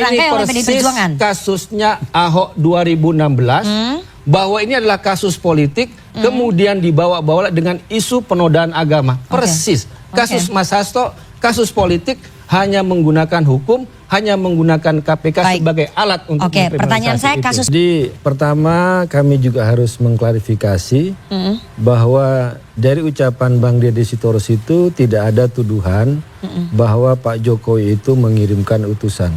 Ini persis kasusnya Ahok 2016, bahwa ini adalah kasus politik, kemudian dibawa-bawa dengan isu penodaan agama. Persis. Kasus Mas Hasto, kasus politik, hanya menggunakan hukum, hanya menggunakan KPK sebagai alat untuk pertanyaan saya kasus. Jadi pertama kami juga harus mengklarifikasi bahwa dari ucapan Bang Deddy Sitorus itu tidak ada tuduhan bahwa Pak Jokowi itu mengirimkan utusan.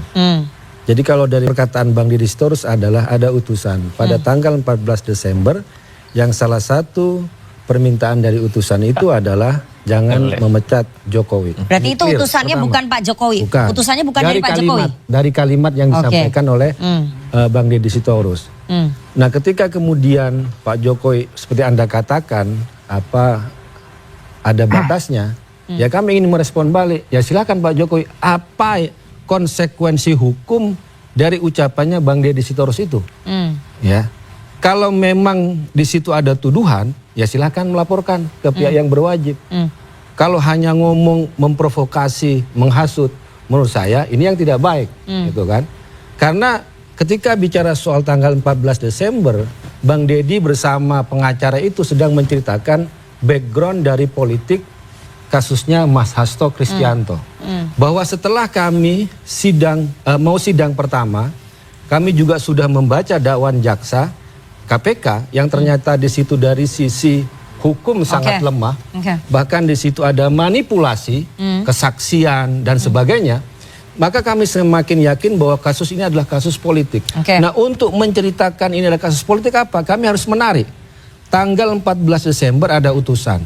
Jadi kalau dari perkataan Bang Deddy Sitorus adalah ada utusan pada tanggal 14 Desember yang salah satu permintaan dari utusan itu adalah jangan memecat Jokowi. Berarti itu utusannya bukan Pak Jokowi. Bukan. Utusannya bukan dari Pak Jokowi. Dari kalimat yang disampaikan oleh Bang Deddy Sitorus. Nah, ketika kemudian Pak Jokowi seperti Anda katakan ada batasnya, ya kami ingin merespon balik. Ya silakan Pak Jokowi, apa konsekuensi hukum dari ucapannya Bang Deddy Sitorus itu? Ya. Kalau memang di situ ada tuduhan, ya silakan melaporkan ke pihak yang berwajib. Kalau hanya ngomong memprovokasi, menghasut, menurut saya ini yang tidak baik, gitu kan? Karena ketika bicara soal tanggal 14 Desember, Bang Deddy bersama pengacara itu sedang menceritakan background dari politik kasusnya Mas Hasto Kristianto. Bahwa setelah kami mau sidang pertama, kami juga sudah membaca dakwaan jaksa KPK yang ternyata di situ dari sisi hukum sangat lemah, bahkan di situ ada manipulasi, kesaksian dan sebagainya, maka kami semakin yakin bahwa kasus ini adalah kasus politik. Nah, untuk menceritakan ini adalah kasus politik apa? Kami harus menarik. Tanggal 14 Desember ada utusan.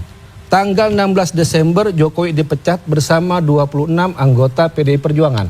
Tanggal 16 Desember Jokowi dipecat bersama 26 anggota PDI Perjuangan.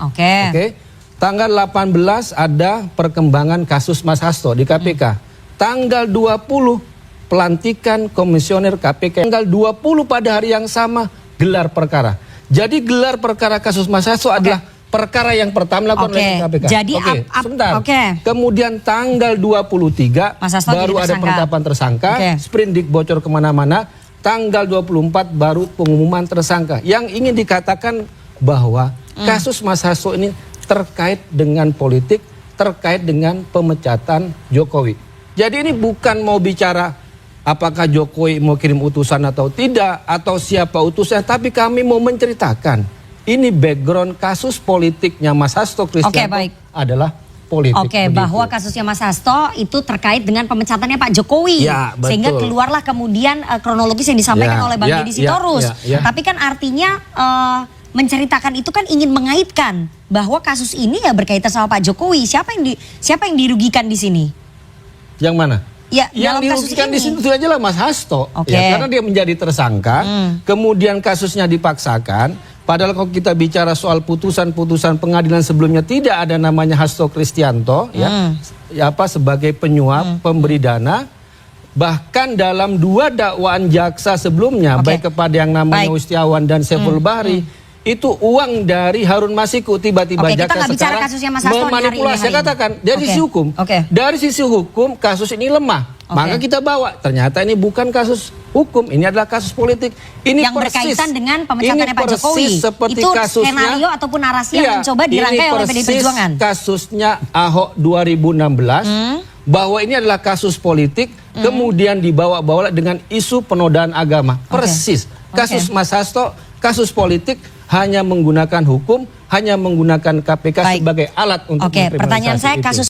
Tanggal 18 ada perkembangan kasus Mas Hasto di KPK. Tanggal 20 pelantikan komisioner KPK. Tanggal 20 pada hari yang sama gelar perkara. Jadi gelar perkara kasus Mas Hasto adalah perkara yang pertama dilakukan oleh KPK. Jadi sebentar. Kemudian tanggal 23 baru ada penetapan tersangka. Sprindik bocor kemana-mana. Tanggal 24 baru pengumuman tersangka. Yang ingin dikatakan bahwa kasus Mas Hasto ini terkait dengan politik, terkait dengan pemecatan Jokowi. Jadi ini bukan mau bicara apakah Jokowi mau kirim utusan atau tidak, atau siapa utusan, tapi kami mau menceritakan ini background kasus politiknya Mas Hasto Kristianto adalah politik. Bahwa kasusnya Mas Hasto itu terkait dengan pemecatannya Pak Jokowi. Sehingga keluarlah kemudian kronologis yang disampaikan oleh Bang Deddy Sitorus. Tapi kan artinya menceritakan itu kan ingin mengaitkan bahwa kasus ini ya berkaitan sama Pak Jokowi. Siapa yang dirugikan di sini? Yang mana? Ya, yang dirugikan di situ aja lah Mas Hasto. Ya, karena dia menjadi tersangka, kemudian kasusnya dipaksakan. Padahal kalau kita bicara soal putusan-putusan pengadilan sebelumnya tidak ada namanya Hasto Kristianto, sebagai penyuap, pemberi dana. Bahkan dalam 2 dakwaan jaksa sebelumnya, baik kepada yang namanya Ustiawan dan Saiful Bahri, itu uang dari Harun Masiku tiba-tiba jaksa sekarang memanipulasi. Saya katakan dari sisi hukum, dari sisi hukum kasus ini lemah, maka kita bawa. Ternyata ini bukan kasus hukum, ini adalah kasus politik. Ini yang berkaitan dengan pemecatannya Pak Jokowi. Itu skenario ataupun narasi yang mencoba dirangkai oleh PDI Perjuangan. Kasusnya Ahok 2016, bahwa ini adalah kasus politik, kemudian dibawa-bawa dengan isu penodaan agama. Persis. Kasus Mas Hasto, kasus politik, hanya menggunakan hukum, hanya menggunakan KPK sebagai alat untuk pertanyaan saya kasus